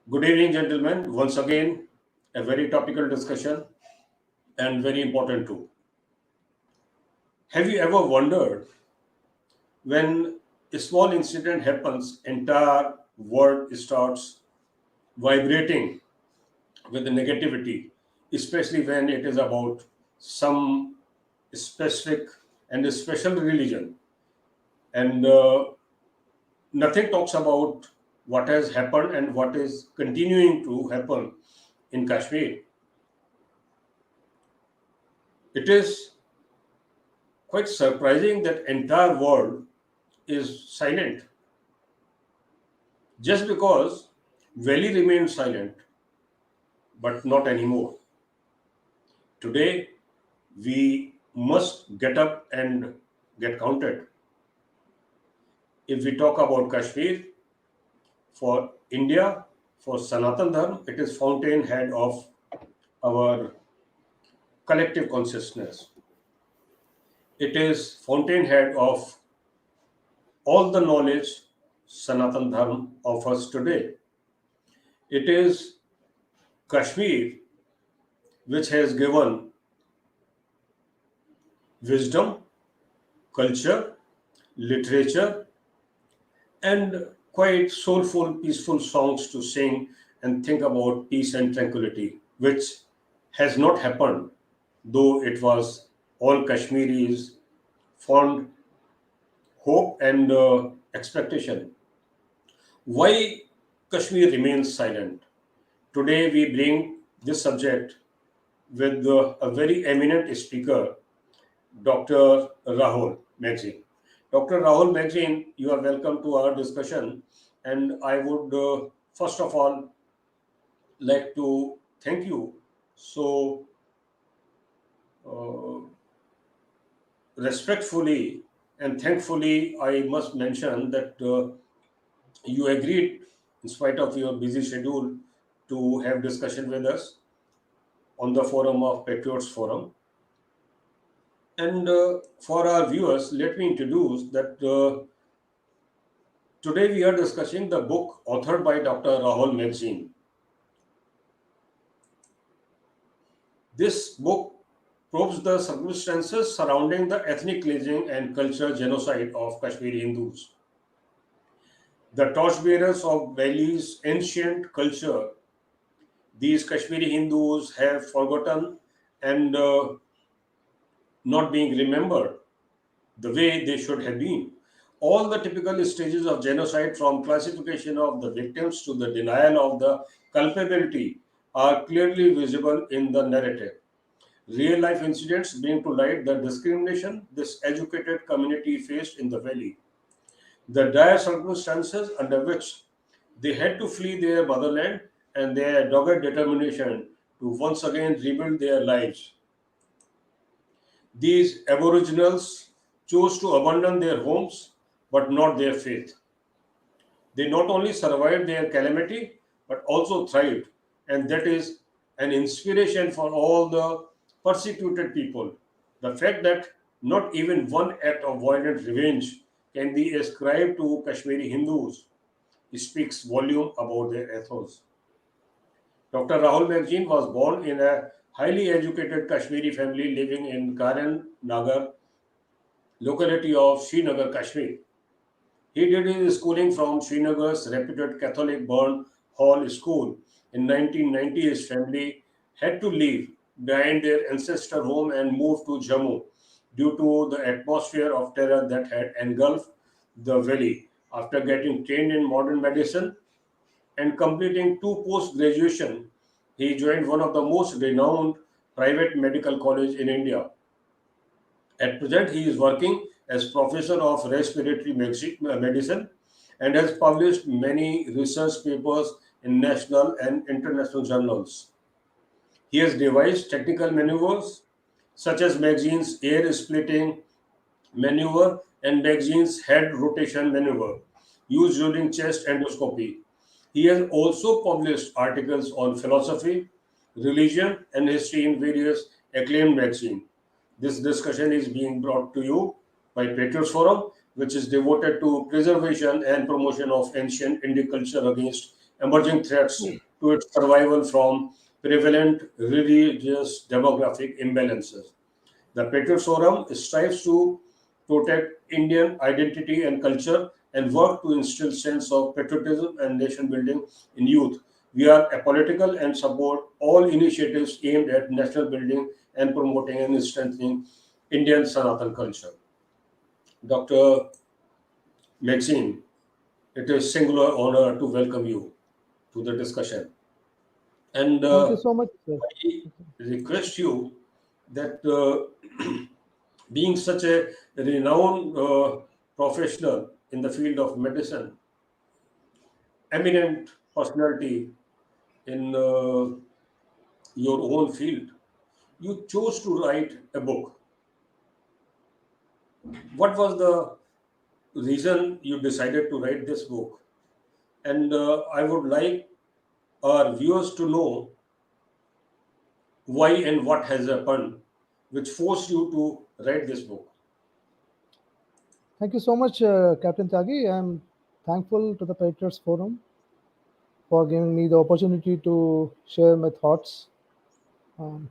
Good evening, gentlemen. Once again, a very topical discussion and very important too. Have you ever wondered when a small incident happens, entire world starts vibrating with the negativity, especially when it is about some specific and a special religion, and nothing talks about what has happened and what is continuing to happen in Kashmir. It is quite surprising that entire world is silent just because Valley remained silent, but not anymore. Today, we must get up and get counted. If we talk about Kashmir, for India, for Sanatan Dharma, it is fountainhead of our collective consciousness. It is fountainhead of all the knowledge Sanatan Dharma offers today. It is Kashmir which has given wisdom, culture, literature, and quite soulful, peaceful songs to sing and think about peace and tranquility, which has not happened, though it was all Kashmiris' fond hope and expectation. Why Kashmir remains silent? Today, we bring this subject with a very eminent speaker, Dr. Rahul Magazine. Dr. Rahul Magazine, you are welcome to our discussion. And I would first of all like to thank you so uh, respectfully and thankfully. I must mention that you agreed, in spite of your busy schedule, to have discussion with us on the forum of Patriots Forum. And for our viewers, let me introduce that today we are discussing the book authored by Dr. Rahul Magazine. This book probes the circumstances surrounding the ethnic cleansing and cultural genocide of Kashmiri Hindus. The torchbearers of Valley's ancient culture, these Kashmiri Hindus have forgotten and not being remembered the way they should have been. All the typical stages of genocide, from classification of the victims to the denial of the culpability, are clearly visible in the narrative. Real life incidents bring to light the discrimination this educated community faced in the valley, the dire circumstances under which they had to flee their motherland, and their dogged determination to once again rebuild their lives. These aboriginals chose to abandon their homes but not their faith. They not only survived their calamity but also thrived, and that is an inspiration for all the persecuted people. The fact that not even one act of violent revenge can be ascribed to Kashmiri Hindus speaks volume about their ethos. Dr. Rahul Magzine was born in a highly educated Kashmiri family living in Karen Nagar, locality of Srinagar, Kashmir. He did his schooling from Srinagar's reputed Catholic Burn Hall School. In 1990, his family had to leave behind their ancestor home and move to Jammu due to the atmosphere of terror that had engulfed the valley. After getting trained in modern medicine and completing two post-graduation, he joined one of the most renowned private medical college in India. At present, he is working as professor of respiratory medicine and has published many research papers in national and international journals. He has devised technical maneuvers such as Magazine's air splitting maneuver and Magazine's head rotation maneuver used during chest endoscopy. He has also published articles on philosophy, religion, and history in various acclaimed magazines. This discussion is being brought to you by Patriots Forum, which is devoted to preservation and promotion of ancient Indic culture against emerging threats to its survival from prevalent religious demographic imbalances. The Patriot Forum strives to protect Indian identity and culture and work to instill sense of patriotism and nation building in youth. We are apolitical and support all initiatives aimed at national building and promoting and strengthening Indian Sanatan culture. Dr. Maxine, it is singular honor to welcome you to the discussion. And Thank you so much, sir. I request you that being such a renowned professional in the field of medicine, eminent personality in your own field, you chose to write a book. What was the reason you decided to write this book? And I would like our viewers to know why and what has happened which forced you to write this book. Thank you so much, Captain Tyagi. I'm thankful to the Patriots Forum for giving me the opportunity to share my thoughts. Um,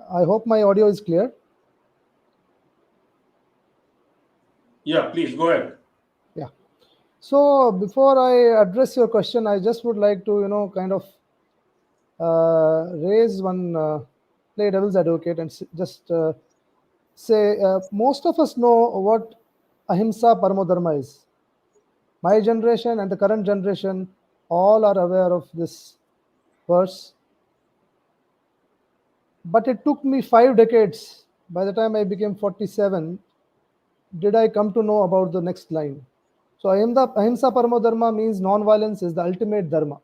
I hope my audio is clear. Yeah, please go ahead. Yeah. So before I address your question, I just would like to, kind of raise one, play devil's advocate and just say most of us know what ahimsa paramo dharma is. My generation and the current generation all are aware of this verse, but it took me 5 decades. By the time I became 47, did I come to know about the next line. So ahimsa paramo dharma means non-violence is the ultimate dharma.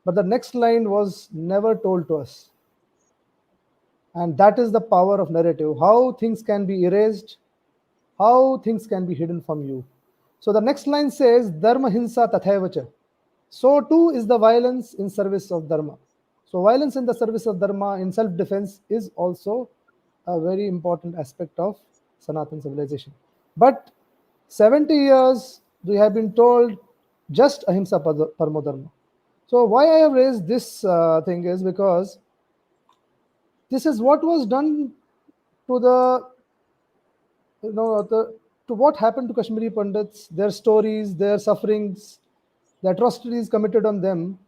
But the next line was never told to us. And that is the power of narrative, how things can be erased, how things can be hidden from you. So the next line says, Dharma hinsa tathaivacha. So too is the violence in service of Dharma. So violence in the service of Dharma in self-defense is also a very important aspect of Sanatan civilization. But 70 years we have been told just ahimsa paramo dharma. So why I have raised this thing is because this is what was done to the, to what happened to Kashmiri Pandits, their stories, their sufferings, the atrocities committed on them.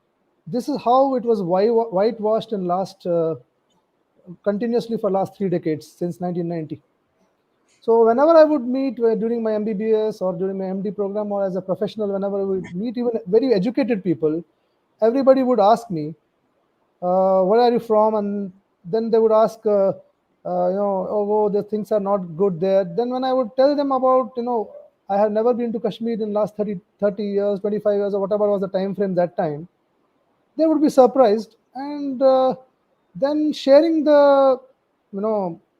This is how it was whitewashed in last continuously for last 3 decades since 1990. So whenever I would meet during my MBBS or during my MD program or as a professional, whenever I would meet even very educated people, everybody would ask me, where are you from? And then they would ask, oh, the things are not good there. Then when I would tell them about, I have never been to Kashmir in last 30 years, 25 years, or whatever was the time frame that time, they would be surprised. And then sharing the,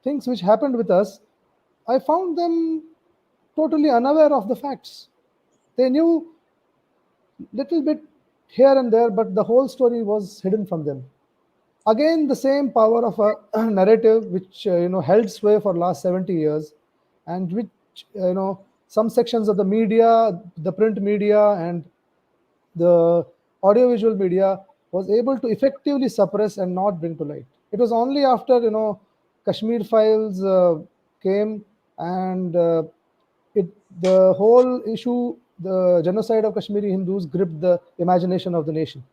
things which happened with us, I found them totally unaware of the facts. They knew little bit here and there, but the whole story was hidden from them. Again, the same power of a narrative which held sway for last 70 years, and which some sections of the media, the print media, and the audiovisual media was able to effectively suppress and not bring to light. It was only after Kashmir Files came and it the whole issue, the genocide of Kashmiri Hindus, gripped the imagination of the nation.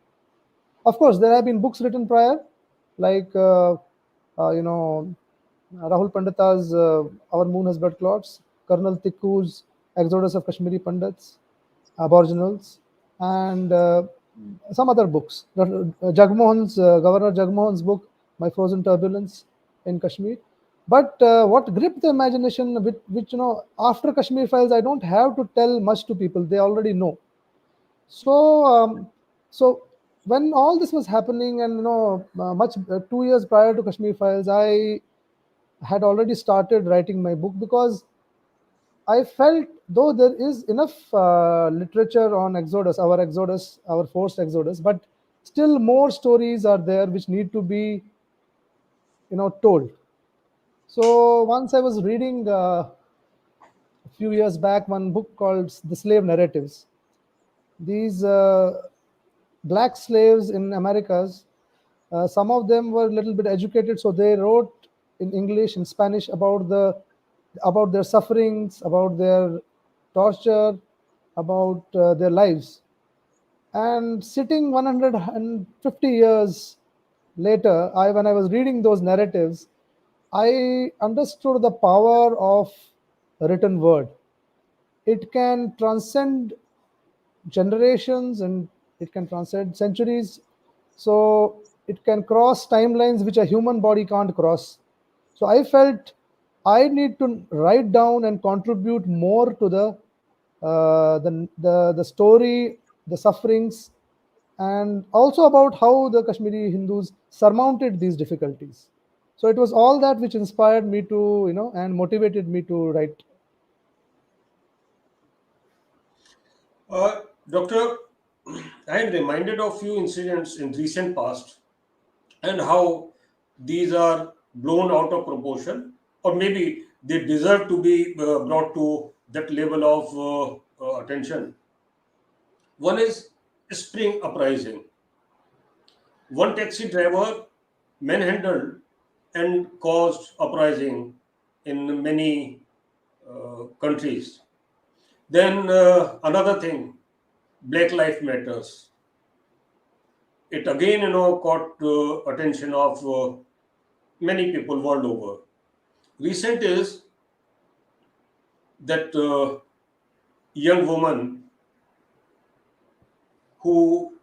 Of course, there have been books written prior, like Rahul Pandita's Our Moon Has Blood Clots, Colonel Tikku's Exodus of Kashmiri Pandits, Aboriginals, and some other books. Jagmohan's Governor Jagmohan's book, My Frozen Turbulence in Kashmir. But what gripped the imagination, which after Kashmir Files, I don't have to tell much to people; they already know. So when all this was happening, and much 2 years prior to Kashmir Files, I had already started writing my book because I felt though there is enough literature on Exodus, our forced Exodus, but still more stories are there which need to be told. So once I was reading a few years back one book called The Slave Narratives. These black slaves in Americas, some of them were a little bit educated, so they wrote in English and Spanish about their sufferings, about their torture, about their lives. And sitting 150 years later, when I was reading those narratives, I understood the power of a written word. It can transcend generations and it can transcend centuries. So it can cross timelines which a human body can't cross. So I felt I need to write down and contribute more to the story, the sufferings, and also about how the Kashmiri Hindus surmounted these difficulties. So it was all that which inspired me to, and motivated me to write. Doctor, I am reminded of few incidents in recent past and how these are blown out of proportion, or maybe they deserve to be brought to that level of attention. One is spring uprising. One taxi driver manhandled and caused uprising in many countries. Then another thing, Black Lives Matters. It again, caught attention of many people world over. Recent is that young woman who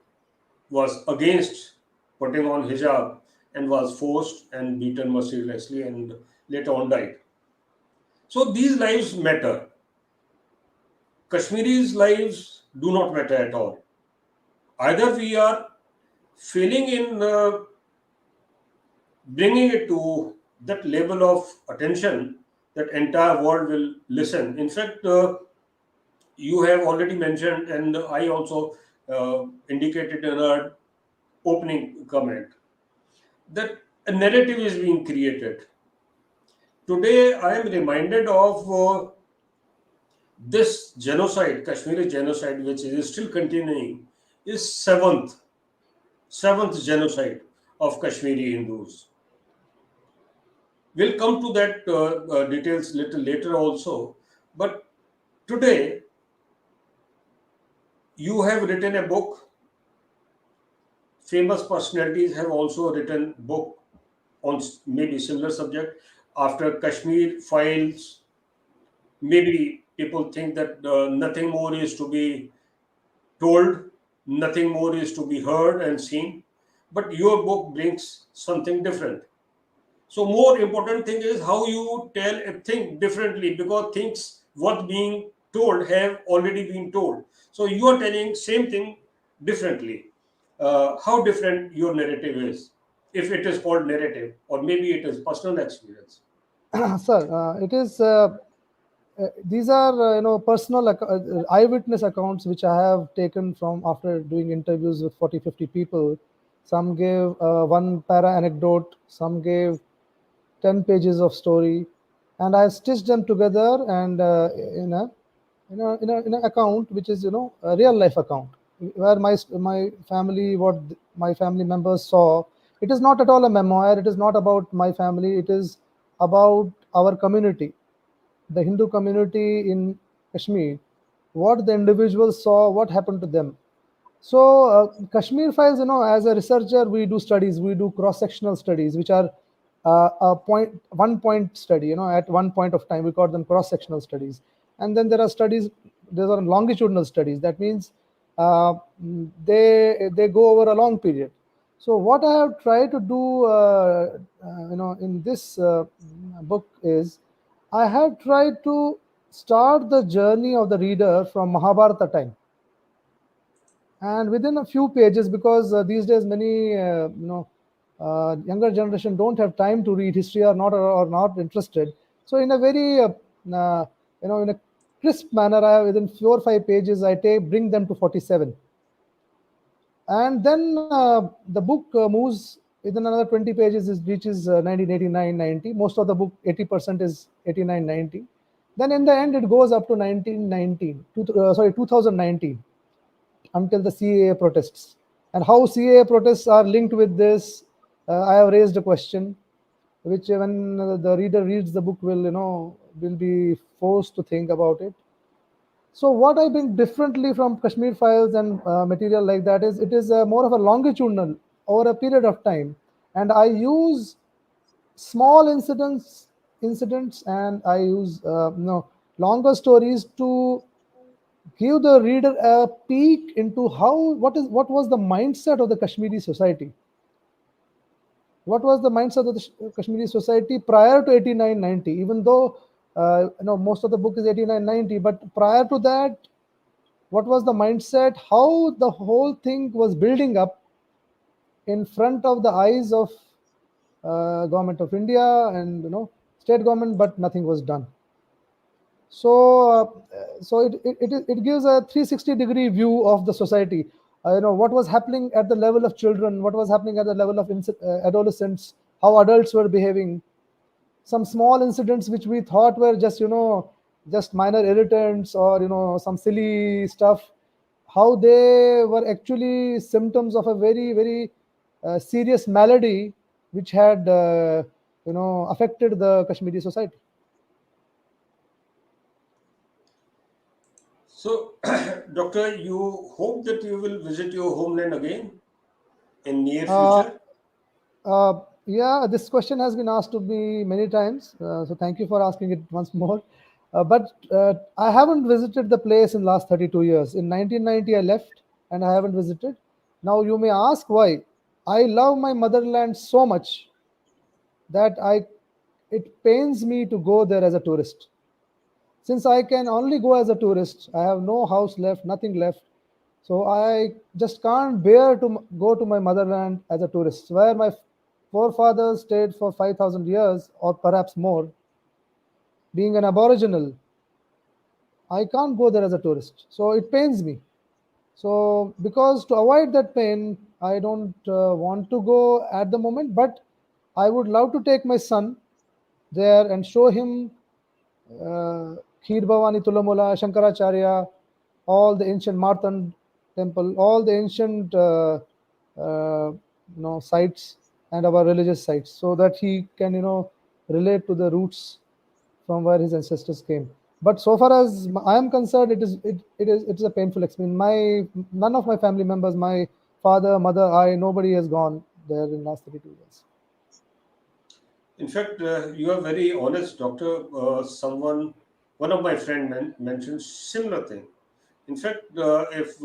was against putting on hijab and was forced and beaten mercilessly and later on died. So these lives matter. Kashmiri's lives do not matter at all. Either we are failing in bringing it to that level of attention that entire world will listen. In fact, you have already mentioned, and I also indicated in our opening comment, that a narrative is being created. Today, I am reminded of this genocide, Kashmiri genocide, which is still continuing, is seventh genocide of Kashmiri Hindus. We'll come to that details little later also. But today, you have written a book. Famous personalities have also written book on maybe similar subject. After Kashmir files, maybe people think that nothing more is to be told, nothing more is to be heard and seen. But your book brings something different. So more important thing is how you tell a thing differently, because things what being told have already been told. So you are telling same thing differently. How different your narrative is, if it is called narrative, or maybe it is personal experience. Sir, it is. These are personal eyewitness accounts which I have taken from after doing interviews with 40, 50 people. Some gave one para anecdote, some gave 10 pages of story, and I stitched them together and in an account which is a real life account where my family, what my family members saw. It is not at all a memoir. It is not about my family. It is about our community, the Hindu community in Kashmir, what the individuals saw, what happened to them. So Kashmir files, as a researcher, we do studies, we do cross-sectional studies, which are one point study. At one point of time, we call them cross-sectional studies, and then there are studies. There are longitudinal studies. That means they go over a long period. So what I have tried to do, in this book is, I have tried to start the journey of the reader from Mahabharata time, and within a few pages, because these days many younger generation don't have time to read history, or not interested. So in a very in a crisp manner, within 4 or 5 pages, I bring them to 47, and then the book moves within another 20 pages, reaches 1989, 90. Most of the book, 80% is 89, 90. Then in the end, it goes up to 1919, 2019, until the CAA protests. And how CAA protests are linked with this, I have raised a question, which when the reader reads the book will be forced to think about it. So what I bring differently from Kashmir Files and material like that is it is more of a longitudinal over a period of time, and I use small incidents, and I use longer stories to give the reader a peek into what was the mindset of the Kashmiri society. What was the mindset of the Kashmiri society prior to 8990? Even though most of the book is 8990, but prior to that, what was the mindset? How the whole thing was building up in front of the eyes of government of India and state government, but nothing was done. So it gives a 360-degree view of the society. What was happening at the level of children, what was happening at the level of adolescents, how adults were behaving. Some small incidents which we thought were just minor irritants or some silly stuff, how they were actually symptoms of a very very serious malady which had affected the Kashmiri society. So, Doctor, you hope that you will visit your homeland again in near Uh, future? yeah, this question has been asked to me many times, so thank you for asking it once more. But I haven't visited the place in last 32 years. In 1990, I left, and I haven't visited. Now you may ask why. I love my motherland so much that it pains me to go there as a tourist. Since I can only go as a tourist, I have no house left, nothing left. So I just can't bear to go to my motherland as a tourist, where my forefathers stayed for 5,000 years or perhaps more. Being an aboriginal, I can't go there as a tourist. So it pains me. So because to avoid that pain, I don't want to go at the moment, but I would love to take my son there and show him Kheer Bhavani Tulamula, Shankaracharya, all the ancient Martan temple, all the ancient uh, sites and our religious sites, so that he can relate to the roots from where his ancestors came. But so far as I am concerned, it is a painful experience. None of my family members, my father, mother, nobody has gone there in last 32 years. In fact, you are very honest, Doctor. One of my friend mentioned similar thing. In fact, if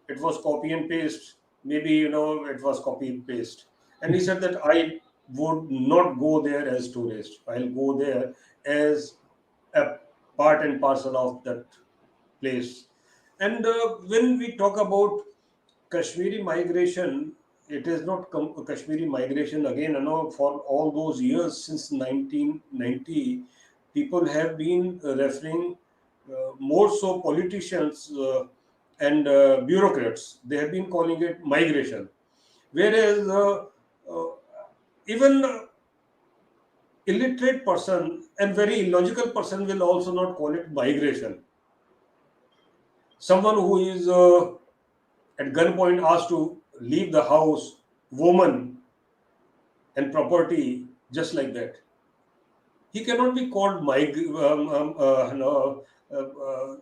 it was copy and paste, maybe it was copy and paste. And he said that I would not go there as tourist. I'll go there as a part and parcel of that place. And when we talk about Kashmiri migration, it is not Kashmiri migration again. For all those years since 1990, people have been referring more so politicians and bureaucrats. They have been calling it migration, whereas uh, even illiterate person and very illogical person will also not call it migration. Someone who is at gunpoint asked to leave the house, woman, and property just like that. He cannot be called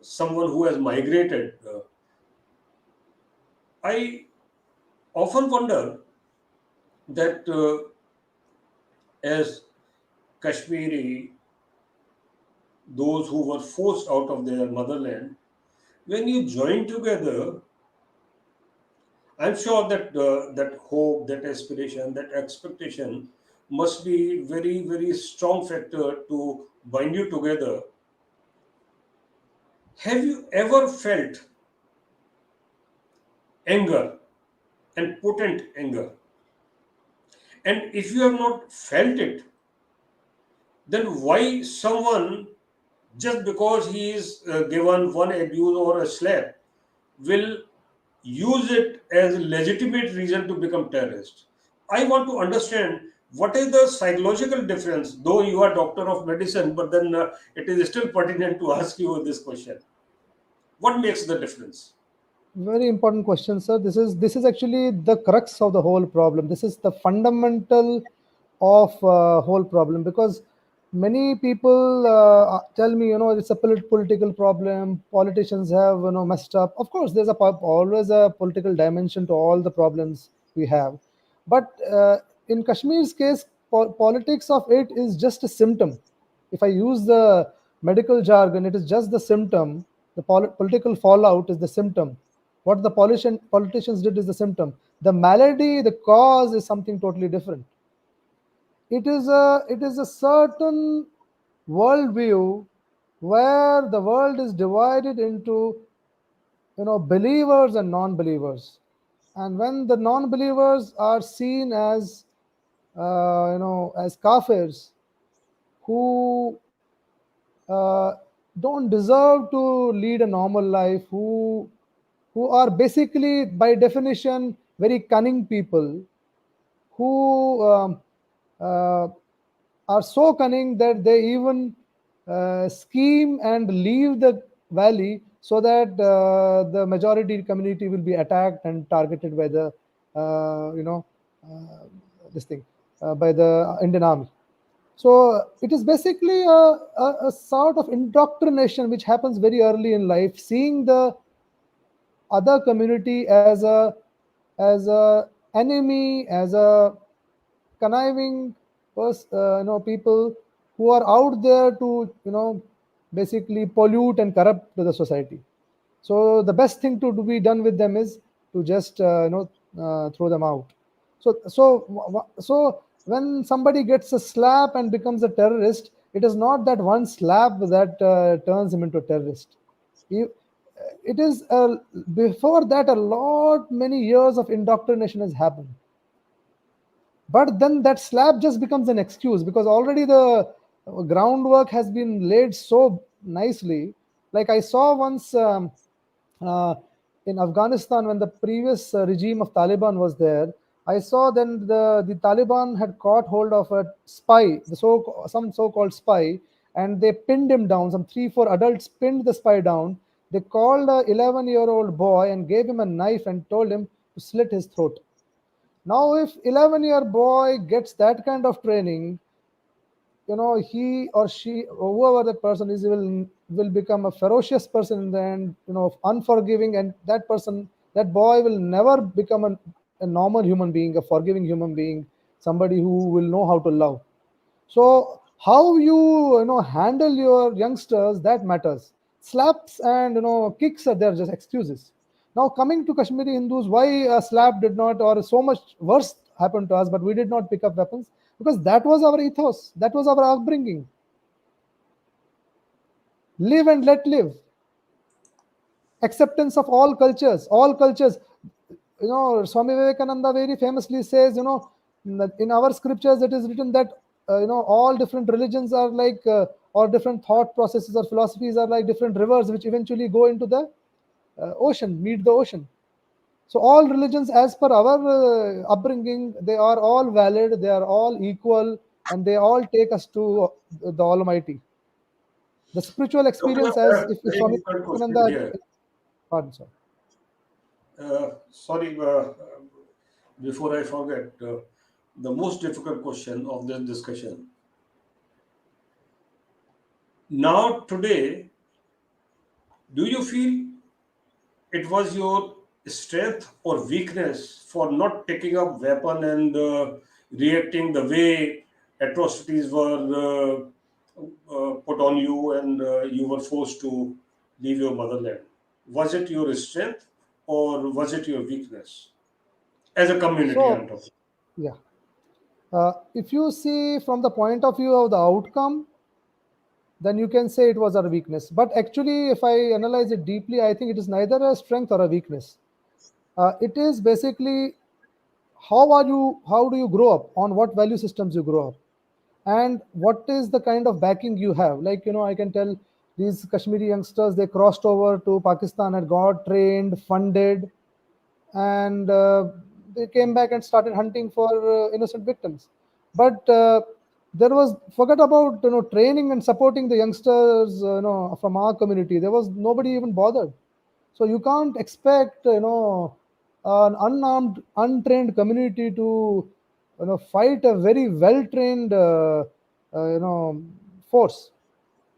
someone who has migrated. I often wonder that as Kashmiri, those who were forced out of their motherland, when you join together, I'm sure that that hope, that aspiration, that expectation must be very, very strong factor to bind you together. Have you ever felt anger and potent anger? And if you have not felt it, then why someone, just because he is given one abuse or a slap, will use it as a legitimate reason to become terrorist? I want to understand what is the psychological difference, though you are doctor of medicine, but then it is still pertinent to ask you this question. What makes the difference? Very important question, sir. This is actually the crux of the whole problem. This is the fundamental of whole problem, because many people tell me, it's a political problem. Politicians have messed up. Of course, there's always a political dimension to all the problems we have, but in Kashmir's case, politics of it is just a symptom. If I use the medical jargon, it is just the symptom. The political fallout is the symptom. What the politicians did is the symptom. The malady, the cause is something totally different. It is a certain worldview where the world is divided into believers and non-believers, and when the non-believers are seen as as kafirs who uh, don't deserve to lead a normal life, who are basically by definition very cunning people, who uh, are so cunning that they even scheme and leave the valley so that the majority community will be attacked and targeted by the uh, this thing by the Indian army. So it is basically a sort of indoctrination which happens very early in life, seeing the other community as a enemy, as a conniving people who are out there to basically pollute and corrupt the society. So the best thing to be done with them is to just throw them out. So when somebody gets a slap and becomes a terrorist, it is not that one slap that turns him into a terrorist. You- It is before that a lot many years of indoctrination has happened, but then that slab just becomes an excuse because already the groundwork has been laid so nicely. Like I saw once uh, in Afghanistan when the previous regime of Taliban was there. I saw then the Taliban had caught hold of a spy, some so-called spy, and they pinned him down. Some 3 4 adults pinned the spy down. They called a 11-year-old boy and gave him a knife and told him to slit his throat. Now, if 11-year boy gets that kind of training, he or she, whoever that person is, will become a ferocious person in the end, unforgiving, and that boy will never become a normal human being, a forgiving human being, somebody who will know how to love. So how you handle your youngsters, that matters. Slaps and kicks are there just excuses. Now coming to Kashmiri Hindus, why a slap did not or so much worse happened to us, but we did not pick up weapons, because that was our ethos, that was our upbringing. Live and let live. Acceptance of all cultures, all cultures. Swami Vivekananda very famously says, that in our scriptures it is written that all different religions are like or different thought processes or philosophies are like different rivers which eventually go into the ocean, meet the ocean. So all religions, as per our upbringing, they are all valid, they are all equal, and they all take us to the Almighty. The spiritual Doctor, experience, as if very Swami difficult question Vivekananda, here. pardon, sir. Sorry, before I forget, the most difficult question of this discussion. Now, today, do you feel it was your strength or weakness for not taking up weapon and reacting the way atrocities were put on you and you were forced to leave your motherland? Was it your strength or was it your weakness? As a community, I'm So, talking. yeah. If you see from the point of view of the outcome, then you can say it was our weakness. But actually, if I analyze it deeply, I think it is neither a strength or a weakness. It is basically how do you grow up, on what value systems you grow up, and what is the kind of backing you have. Like I can tell these Kashmiri youngsters, they crossed over to Pakistan and got trained, funded, and they came back and started hunting for innocent victims. But there was, forget about training and supporting the youngsters from our community, there was nobody even bothered. So you can't expect, an unarmed, untrained community to, fight a very well-trained, force.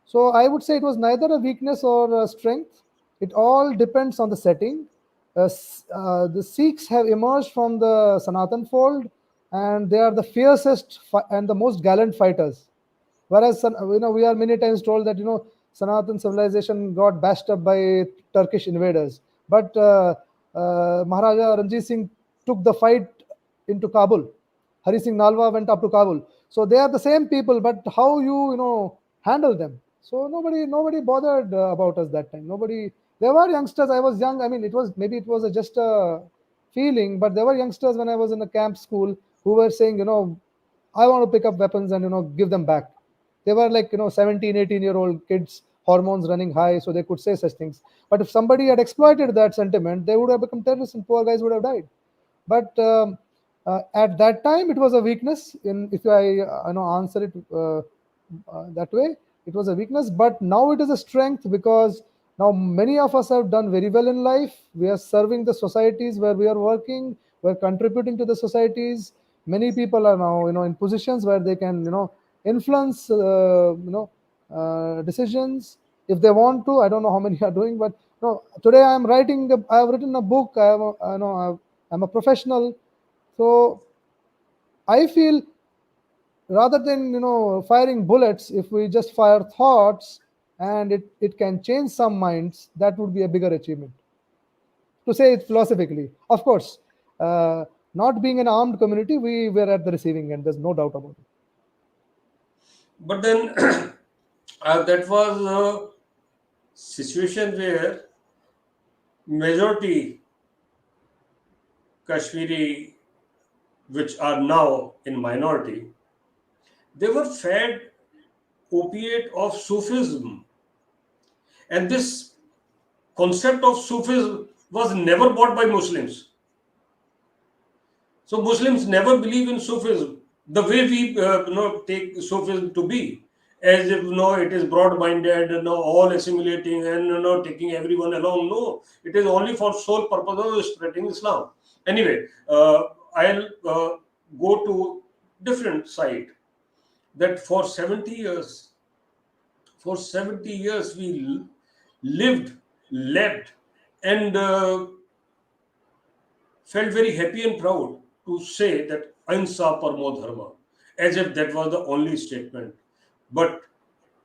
So I would say it was neither a weakness or a strength. It all depends on the setting. The Sikhs have emerged from the Sanatan fold, and they are the fiercest and the most gallant fighters. Whereas, we are many times told that, Sanatan civilization got bashed up by Turkish invaders. But Maharaja Ranjit Singh took the fight into Kabul. Hari Singh Nalwa went up to Kabul. So they are the same people, but how handle them? So nobody bothered about us that time. Nobody. There were youngsters. I was young. I mean, it was just a feeling, but there were youngsters when I was in the camp school who were saying, I want to pick up weapons and give them back. They were like 17, 18-year-old kids, hormones running high, so they could say such things. But if somebody had exploited that sentiment, they would have become terrorists and poor guys would have died. But at that time, it was a weakness. If I answer it that way, it was a weakness. But now it is a strength, because now many of us have done very well in life. We are serving the societies where we are working. We're contributing to the societies. Many people are now in positions where they can influence decisions if they want to. I don't know how many are doing, but today I am writing. I have written a book. I'm a professional. So I feel, rather than firing bullets, if we just fire thoughts and it can change some minds, that would be a bigger achievement. To say it philosophically, of course, not being an armed community, we were at the receiving end. There's no doubt about it. But then that was a situation where majority Kashmiri, which are now in minority, they were fed opiate of Sufism. And this concept of Sufism was never bought by Muslims. So Muslims never believe in Sufism the way we take Sufism to be, as if it is broad-minded, all assimilating and taking everyone along. No, it is only for sole purpose of spreading Islam. Anyway, I'll go to different side. That for 70 years, we lived, led, and felt very happy and proud to say that Ahimsa Parmo Dharma, as if that was the only statement. But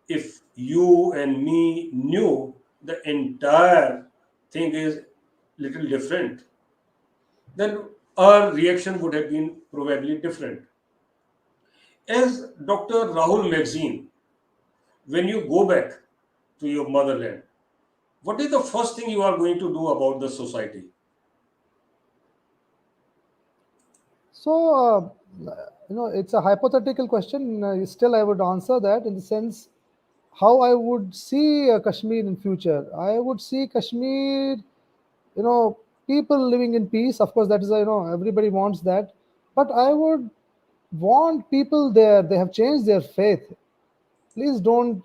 if you and me knew the entire thing is little different, then our reaction would have been probably different. As Dr. Rahul Magazine, when you go back to your motherland, what is the first thing you are going to do about the society? So, it's a hypothetical question. Still, I would answer that in the sense how I would see Kashmir in future. I would see Kashmir, people living in peace. Of course, that is, everybody wants that. But I would want people there. They have changed their faith. Please don't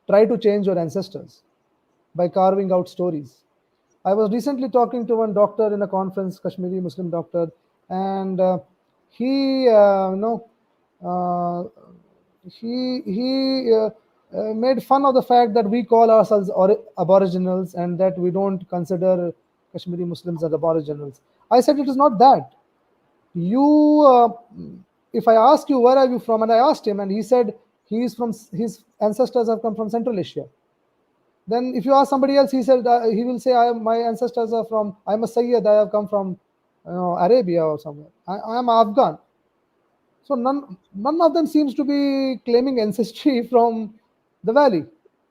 try to change your ancestors by carving out stories. I was recently talking to one doctor in a conference, Kashmiri Muslim doctor, and he, uh, he made fun of the fact that we call ourselves aboriginals and that we don't consider Kashmiri Muslims as aboriginals. I said it is not that. You, if I ask you where are you from, and I asked him, and he said his ancestors have come from Central Asia. Then if you ask somebody else, he will say, my ancestors are from, I'm a Sayyid, I have come from Arabia or somewhere. I am Afghan. So none of them seems to be claiming ancestry from the valley.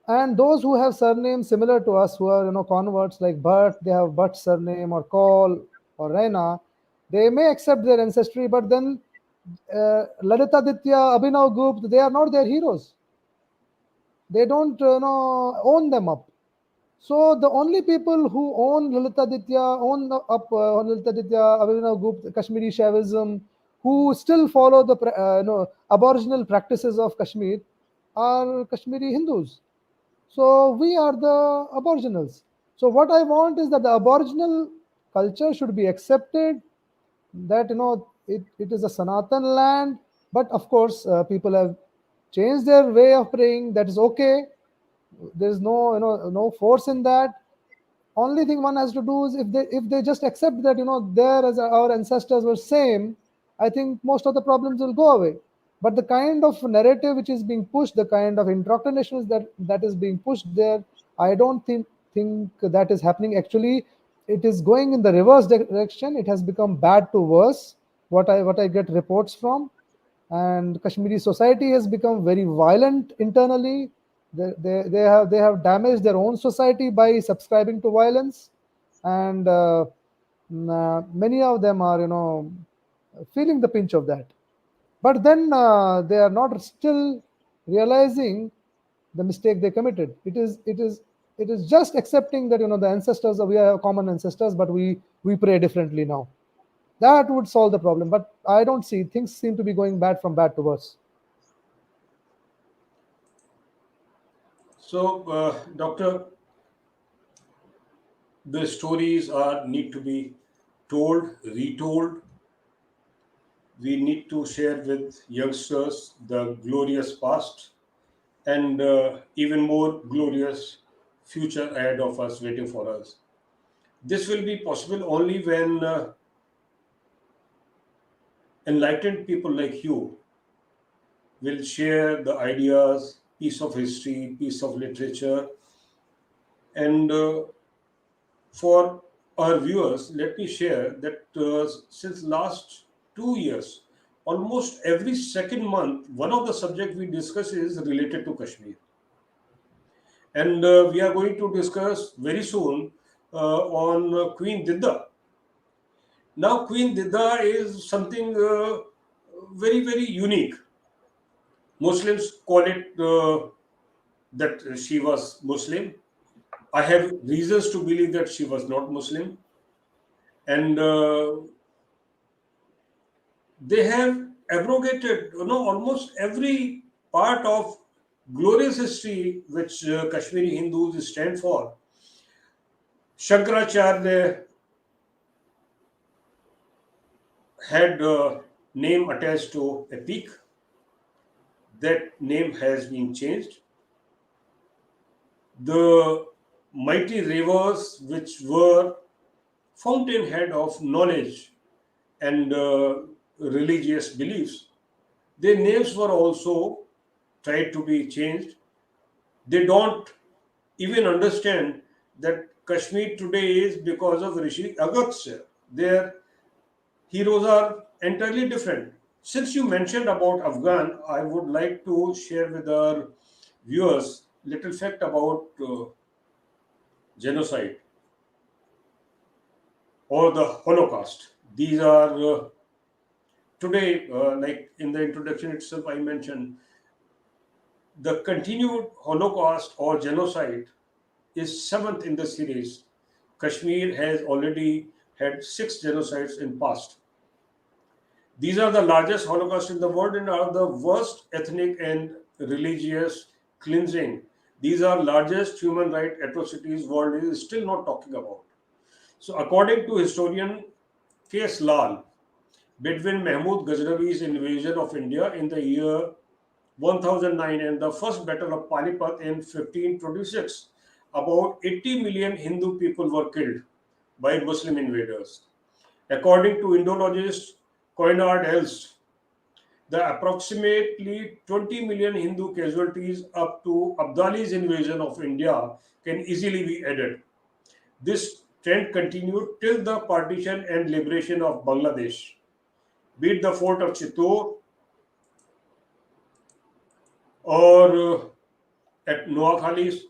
And those who have surnames similar to us, who are converts like Bhatt, they have Bhatt surname, or Kaul or Raina, they may accept their ancestry, but then Lalitaditya, Abhinav Gupta, they are not their heroes. They don't own them up. So the only people who own Lalitaditya, Abhinav Gupta, Kashmiri Shaivism, who still follow the aboriginal practices of Kashmir, are Kashmiri Hindus. So we are the aboriginals. So what I want is that the Aboriginal culture should be accepted, that it is a Sanatan land, but of course people have changed their way of praying. That is okay. There is no force in that. Only thing one has to do is, if they just accept that there as our ancestors were same, I think most of the problems will go away. But the kind of narrative which is being pushed, the kind of indoctrination that is being pushed there, I don't think that is happening. Actually, it is going in the reverse direction. It has become bad to worse, what I get reports from. And Kashmiri society has become very violent internally. They have damaged their own society by subscribing to violence, and many of them are feeling the pinch of that. But then they are not still realizing the mistake they committed. It is just accepting that the ancestors, we are common ancestors, but we pray differently now. That would solve the problem. But I don't see, things seem to be going from bad to worse. So, Doctor, the stories are need to be told, retold. We need to share with youngsters the glorious past and even more glorious future ahead of us, waiting for us. This will be possible only when enlightened people like you will share the ideas, piece of history, piece of literature, and for our viewers, let me share that since last 2 years, almost every second month, one of the subject we discuss is related to Kashmir, and we are going to discuss very soon on Queen Didda. Now, Queen Didda is something very very unique. Muslims call it that she was Muslim. I have reasons to believe that she was not Muslim, and they have abrogated almost every part of glorious history which Kashmiri Hindus stand for. Shankaracharya had a name attached to a peak. That name has been changed. The mighty rivers which were fountainhead of knowledge and religious beliefs, their names were also tried to be changed. They don't even understand that Kashmir today is because of Rishi Agastya. Their heroes are entirely different. Since you mentioned about Afghan, I would like to share with our viewers little fact about genocide or the Holocaust. These are today, like in the introduction itself, I mentioned the continued Holocaust or genocide is seventh in the series. Kashmir has already had six genocides in past. These are the largest Holocaust in the world and are the worst ethnic and religious cleansing. These are largest human right atrocities world is still not talking about. So according to historian K.S. Lal, between Mahmud Ghaznavi's invasion of India in the year 1009 and the first battle of Panipat in 1526, about 80 million Hindu people were killed by Muslim invaders. According to Indologist Coinard Elst, the approximately 20 million Hindu casualties up to Abdali's invasion of India can easily be added. This trend continued till the partition and liberation of Bangladesh, be it the fort of Chittor or at Noakhali,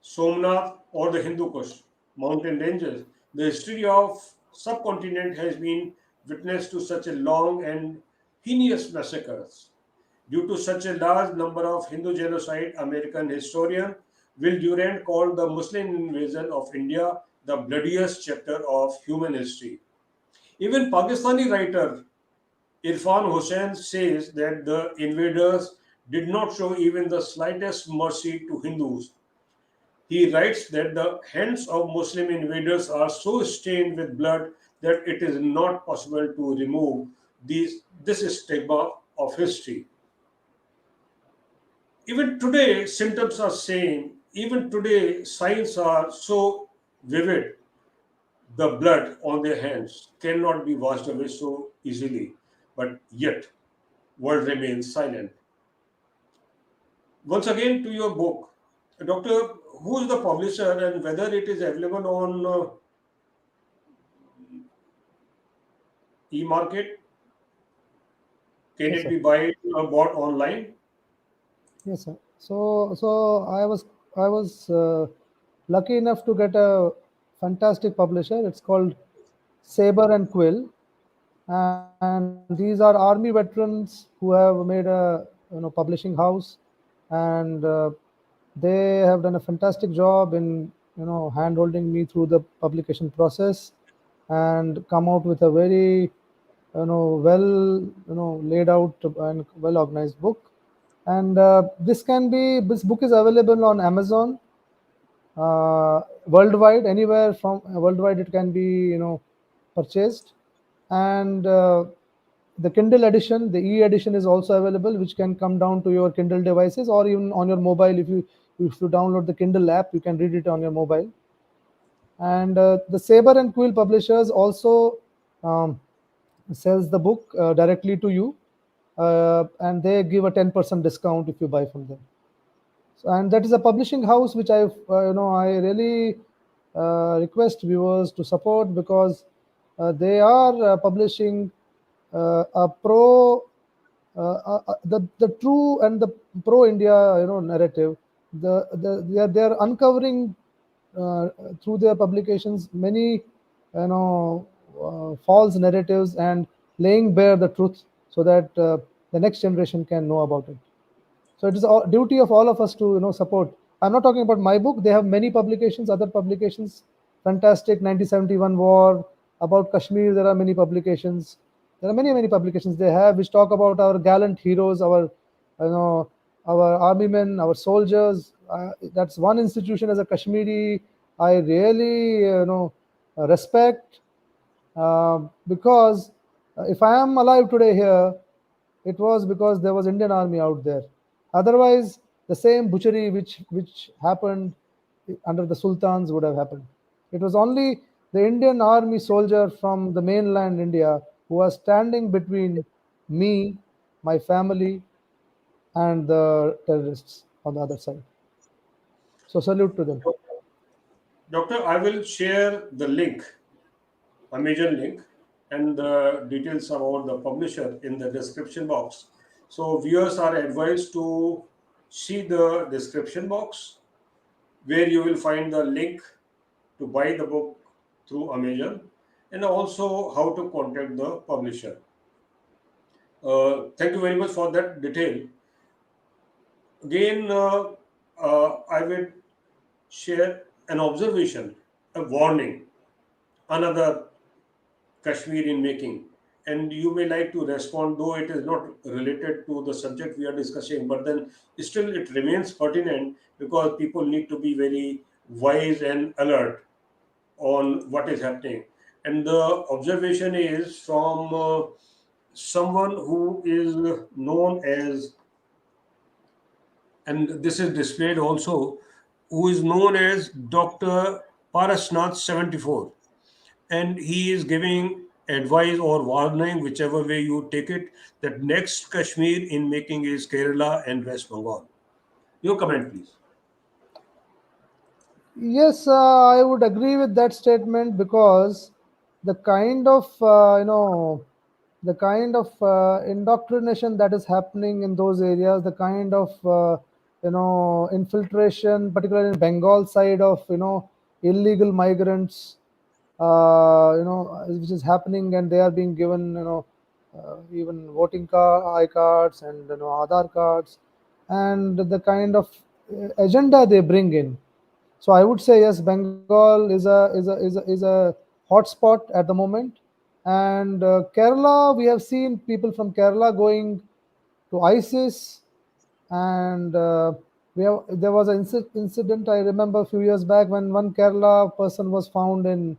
Somnath, or the Hindu Kush mountain ranges. The history of subcontinent has been witness to such a long and heinous massacres. Due to such a large number of Hindu genocide, American historian Will Durant called the Muslim invasion of India the bloodiest chapter of human history. Even Pakistani writer Irfan Hussain says that the invaders did not show even the slightest mercy to Hindus. He writes that the hands of Muslim invaders are so stained with blood that it is not possible to remove this stigma of history. Even today, symptoms are same. Even today, signs are so vivid. The blood on their hands cannot be washed away so easily. But yet, world remains silent. Once again, to your book, Doctor, who is the publisher and whether it is available on e-market? Can Yes, it sir. be bought online? Yes, sir. So I was lucky enough to get a fantastic publisher. It's called Saber and Quill, and these are army veterans who have made a publishing house, and they have done a fantastic job in hand holding me through the publication process, and come out with a very well laid out and well organized book. And this book is available on Amazon, worldwide, anywhere from worldwide it can be purchased. And the Kindle edition, the e-edition, is also available, which can come down to your Kindle devices or even on your mobile. If you download the Kindle app, you can read it on your mobile. And the Saber and Quill publishers also um, sells the book directly to you, and they give a 10% discount if you buy from them. And that is a publishing house which I really request viewers to support, because they are publishing a pro the true and the pro India narrative. They are uncovering uh, through their publications many false narratives, and laying bare the truth, so that the next generation can know about it. So it is a duty of all of us to support. I'm not talking about my book. They have many publications, other publications, fantastic 1971 war, about Kashmir. There are many publications. There are many publications they have which talk about our gallant heroes, our you know our army men, our soldiers. That's one institution as a Kashmiri I really respect, because if I am alive today here, it was because there was Indian army out there. Otherwise, the same butchery which happened under the sultans would have happened. It was only the Indian army soldier from the mainland India who was standing between me, my family, and the terrorists on the other side. So salute to them. Doctor, I will share the link, Amazon link, and the details about the publisher in the description box. So viewers are advised to see the description box where you will find the link to buy the book through Amazon, and also how to contact the publisher. Thank you very much for that detail. Again, I will share an observation, a warning, another Kashmir in making. And you may like to respond, though it is not related to the subject we are discussing, but then still it remains pertinent because people need to be very wise and alert on what is happening. And the observation is from someone who is known as, and this is displayed also, who is known as Dr. Parasnath 74. And he is giving advice or warning, whichever way you take it, that next Kashmir in making is Kerala and West Bengal. Your comment, please. Yes, I would agree with that statement, because the kind of indoctrination that is happening in those areas, the kind of infiltration, particularly in Bengal side, of illegal migrants, which is happening, and they are being given even voting cards and Aadhaar cards, and the kind of agenda they bring in. So I would say yes, Bengal is a hotspot at the moment, and Kerala, we have seen people from Kerala going to ISIS, and There was an incident I remember a few years back when one Kerala person was found in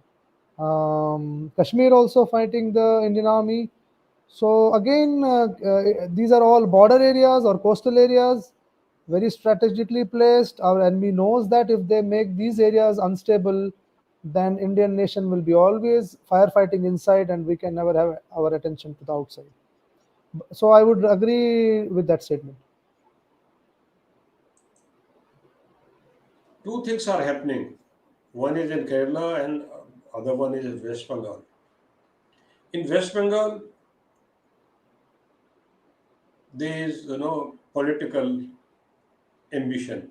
Kashmir also fighting the Indian army. So again, these are all border areas or coastal areas, very strategically placed. Our enemy knows that if they make these areas unstable, then Indian nation will be always firefighting inside, and we can never have our attention to the outside. So I would agree with that statement. Two things are happening. One is in Kerala and other one is in West Bengal. In West Bengal, there is political ambition,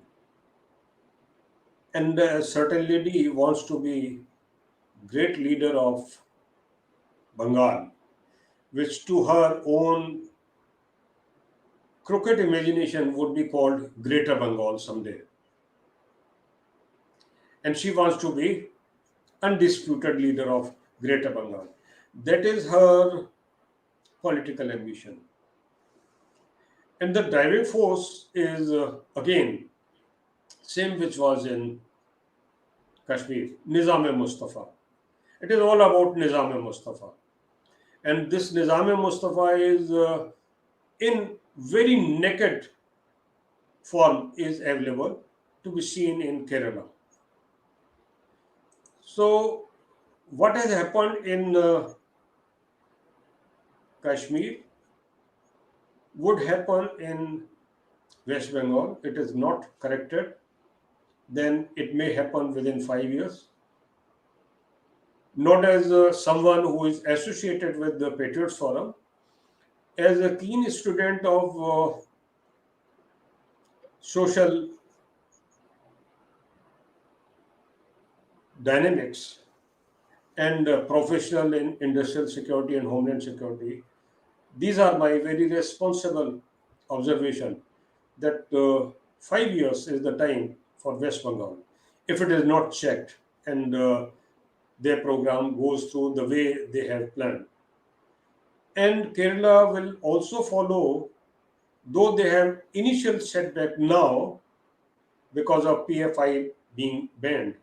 and a certain lady wants to be great leader of Bengal, which to her own crooked imagination would be called Greater Bengal someday, and she wants to be undisputed leader of Greater Bengal. That is her political ambition. And the driving force is again same which was in Kashmir, Nizam-e-Mustafa. It is all about Nizam-e-Mustafa. And this Nizam-e-Mustafa is in very naked form is available to be seen in Kerala. So what has happened in Kashmir would happen in West Bengal. It is not corrected. Then it may happen within 5 years. Not as someone who is associated with the Patriots Forum, as a keen student of social dynamics and professional in industrial security and homeland security. These are my very responsible observation that 5 years is the time for West Bengal if it is not checked and their program goes through the way they have planned. And Kerala will also follow, though they have initial setback now because of PFI being banned.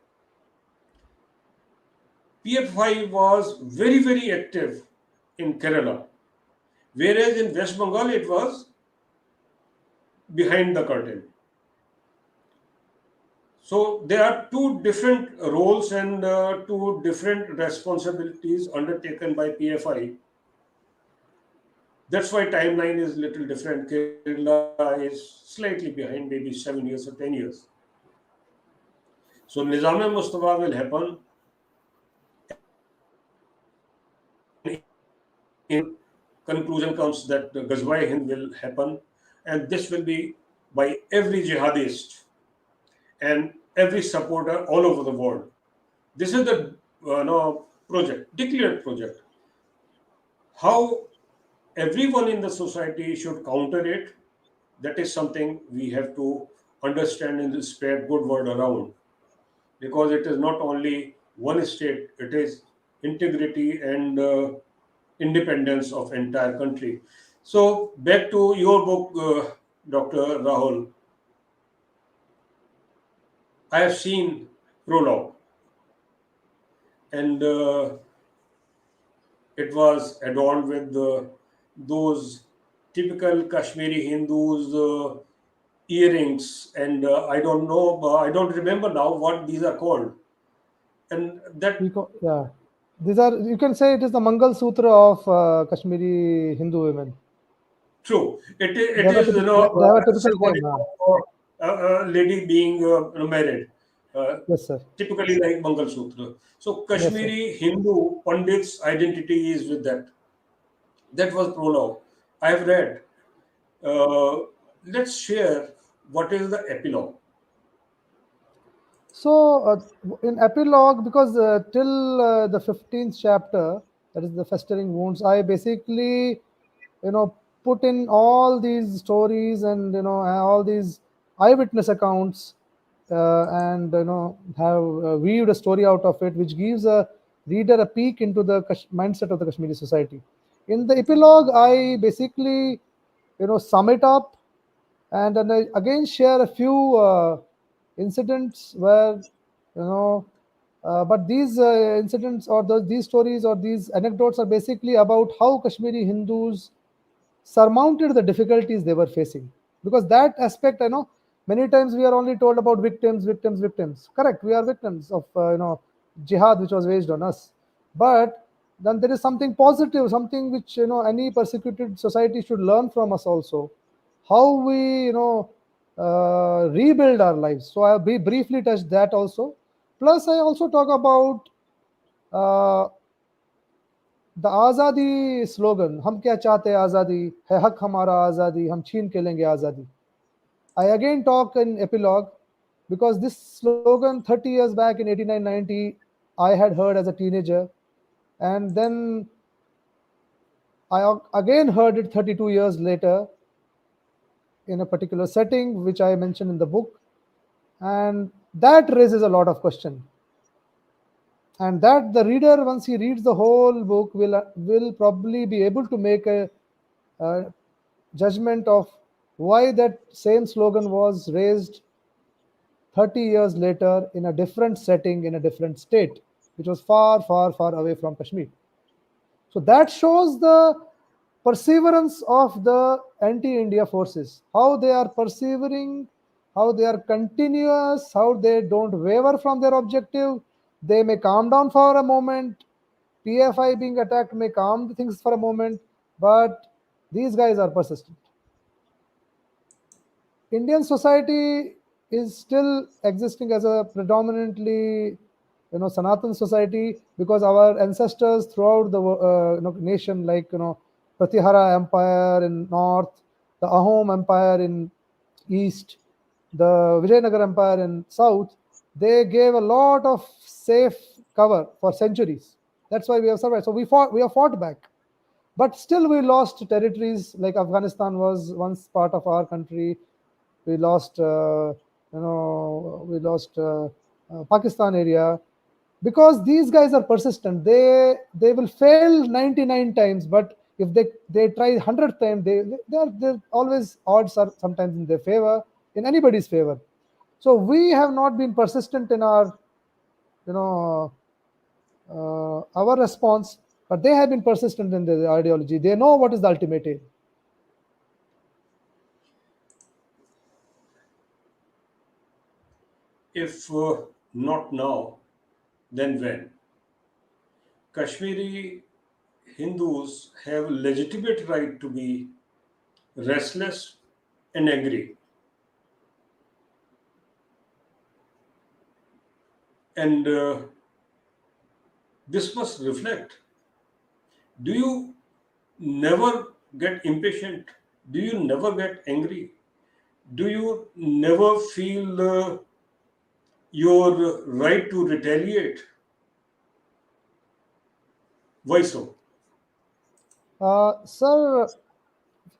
PFI was very, very active in Kerala, whereas in West Bengal it was behind the curtain. So there are two different roles and two different responsibilities undertaken by PFI. That's why timeline is little different. Kerala is slightly behind, maybe 7 years or 10 years. So Nizam-e-Mustafa will happen in conclusion comes that the Ghazwa Hind will happen, and this will be by every jihadist and every supporter all over the world. This is the project, declared project. How everyone in the society should counter it, that is something we have to understand and spread good word around, because it is not only one state, it is integrity and independence of entire country. So back to your book, Dr. Rahul. I have seen prologue, and it was adorned with those typical Kashmiri Hindus earrings, and I don't know, I don't remember now what these are called, and that Yeah, these are, you can say it is the Mangal Sutra of Kashmiri Hindu women. true. They It have a is they have a typical symbolic name. of a lady being married, uh, Yes, sir. typically like Mangal Sutra. So Yes, sir. Kashmiri Hindu Pandit's identity is with that. That was prologue. I have read. Uh, let's share what is the epilogue. So, in epilogue, because till the 15th chapter, that is the festering wounds, I basically, put in all these stories and all these eyewitness accounts, and have weaved a story out of it, which gives a reader a peek into the mindset of the Kashmiri society. In the epilogue, I basically, sum it up And then I again share a few incidents where, but these incidents or these stories or these anecdotes are basically about how Kashmiri Hindus surmounted the difficulties they were facing. Because that aspect, many times we are only told about victims, victims, victims. Correct, we are victims of jihad which was waged on us. But then there is something positive, something which any persecuted society should learn from us also. How we rebuild our lives. So I will briefly touch that also. Plus, I also talk about uh, the आज़ादी slogan हम क्या चाहते हैं आज़ादी है हक हमारा आज़ादी हम छीन के लेंगे आज़ादी I again talk in epilogue because this slogan 30 years back in 89-90 I had heard as a teenager, and then I again heard it 32 years later in a particular setting which I mentioned in the book, and that raises a lot of question. And that the reader, once he reads the whole book, will probably be able to make a judgment of why that same slogan was raised 30 years later in a different setting in a different state, which was far, far, far away from Kashmir. So that shows the perseverance of the anti-India forces, how they are persevering, how they are continuous, how they don't waver from their objective. They may calm down for a moment. PFI being attacked may calm things for a moment, but these guys are persistent. Indian society is still existing as a predominantly, Sanatan society, because our ancestors throughout the nation, like Pratihara Empire in north, the Ahom Empire in east, the Vijayanagar Empire in south, they gave a lot of safe cover for centuries. That's why we have survived. So we have fought back, but still we lost territories. Like Afghanistan was once part of our country. We lost, Pakistan area, because these guys are persistent. They will fail 99 times, but if they try 100th time, they're always, odds are sometimes in their favor, in anybody's favor. So we have not been persistent in our you know our response, but they have been persistent in their ideology. They know what is the ultimate aim. If not now, then when? Kashmiri Hindus have legitimate right to be restless and angry. And this must reflect. Do you never get impatient? Do you never get angry? Do you never feel your right to retaliate? Why so? Sir,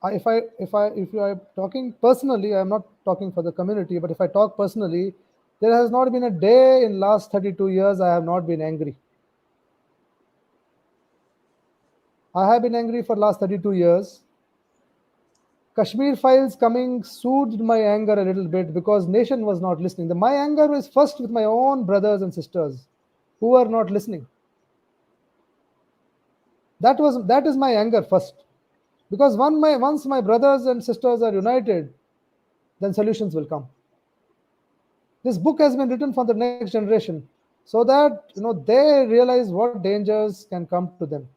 if you are talking personally, I'm not talking for the community, but if I talk personally, there has not been a day in last 32 years I have not been angry. I have been angry for last 32 years. Kashmir files coming soothed my anger a little bit because nation was not listening. My anger was first with my own brothers and sisters who are not listening. That is my anger first, because once my brothers and sisters are united, then solutions will come. This book has been written for the next generation, so that they realize what dangers can come to them.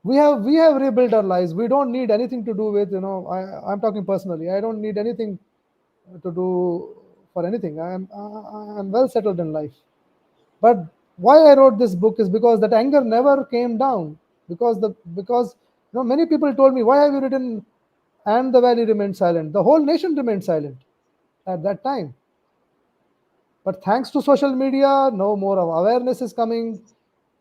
We have rebuilt our lives. We don't need anything to do with I'm talking personally. I don't need anything to do for anything. I'm well settled in life. But why I wrote this book is because that anger never came down. Because many people told me, why have you written and the valley remained silent? The whole nation remained silent at that time. But thanks to social media, no more of awareness is coming.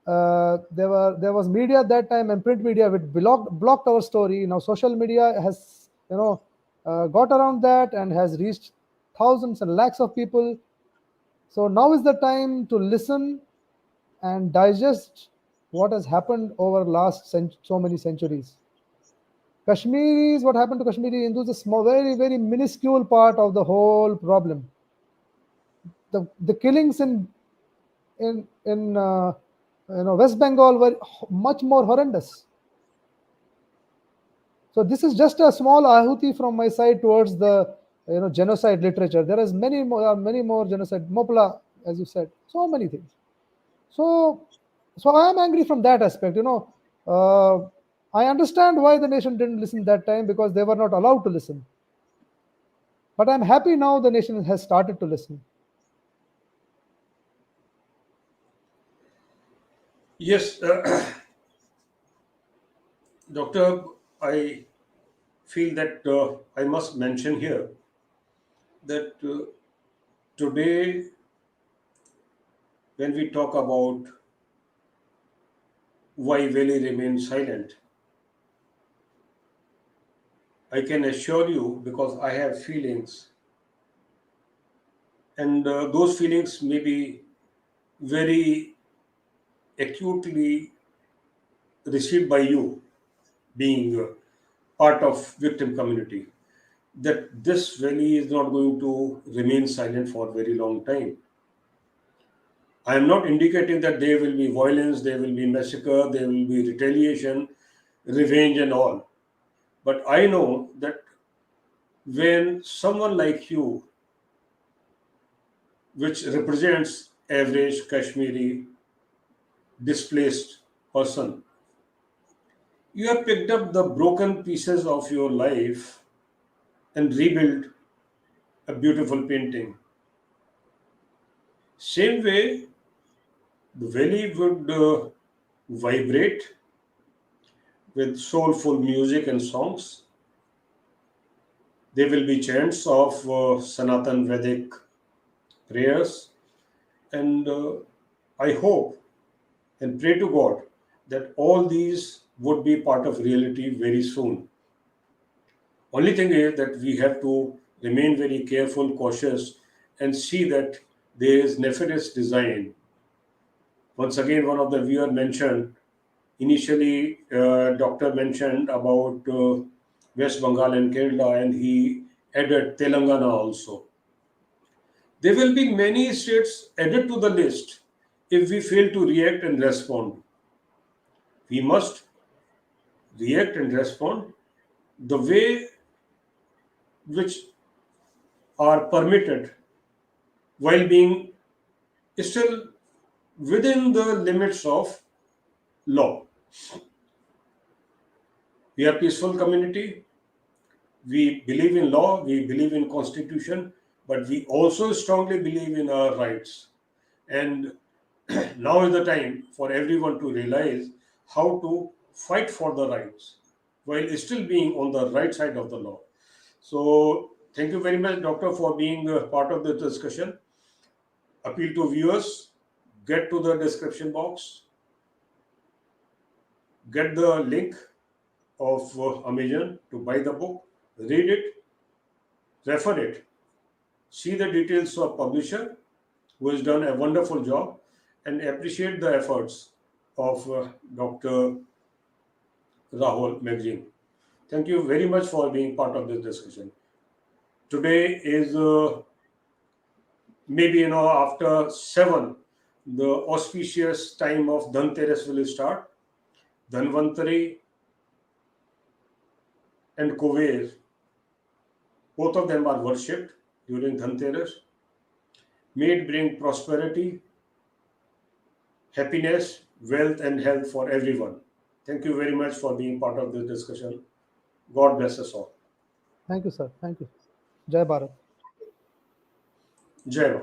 There was media at that time, and print media which blocked our story. Now social media has got around that and has reached thousands and lakhs of people. So now is the time to listen and digest what has happened over last so many centuries. Kashmiris, what happened to Kashmiri Hindus is a small, very, very minuscule part of the whole problem. The killings in West Bengal were much more horrendous. So this is just a small ahuti from my side towards the genocide literature. There is many more genocide, Mopla, as you said, so many things. So I am angry from that aspect. I understand why the nation didn't listen that time, because they were not allowed to listen. But I'm happy now the nation has started to listen. Yes, Doctor, I feel that I must mention here that today, when we talk about why Valley remains silent, I can assure you, because I have feelings, and those feelings may be very acutely received by you, being part of victim community, that this valley is not going to remain silent for a very long time. I am not indicating that there will be violence, there will be massacre, there will be retaliation, revenge, and all. But I know that when someone like you, which represents average Kashmiri displaced person, you have picked up the broken pieces of your life and rebuilt a beautiful painting. Same way, the valley would vibrate with soulful music and songs. There will be chants of Sanatan Vedic prayers, and I hope and pray to God that all these would be part of reality very soon. Only thing is that we have to remain very careful, cautious, and see that there is nefarious design. Once again, one of the viewer mentioned initially, doctor mentioned about West Bengal and Kerala, and he added Telangana also. There will be many states added to the list if we fail to react and respond. We must react and respond the way which are permitted while being still within the limits of law. We are peaceful community. We believe in law. We believe in constitution, but we also strongly believe in our rights. And now is the time for everyone to realize how to fight for the rights while still being on the right side of the law. So, thank you very much, Doctor, for being part of the discussion. Appeal to viewers, get to the description box, get the link of Amazon to buy the book, read it, refer it, see the details of publisher who has done a wonderful job, and appreciate the efforts of Dr. Rahul Magazine. Thank you very much for being part of this discussion. Today is maybe after 7, the auspicious time of Dhanteras will start. Dhanvantari and Kuber, both of them are worshipped during Dhanteras. May it bring prosperity, happiness, wealth, and health for everyone. Thank you very much for being part of this discussion. God bless us all. Thank you, sir. Thank you. Jai Bharat. Jai Ram.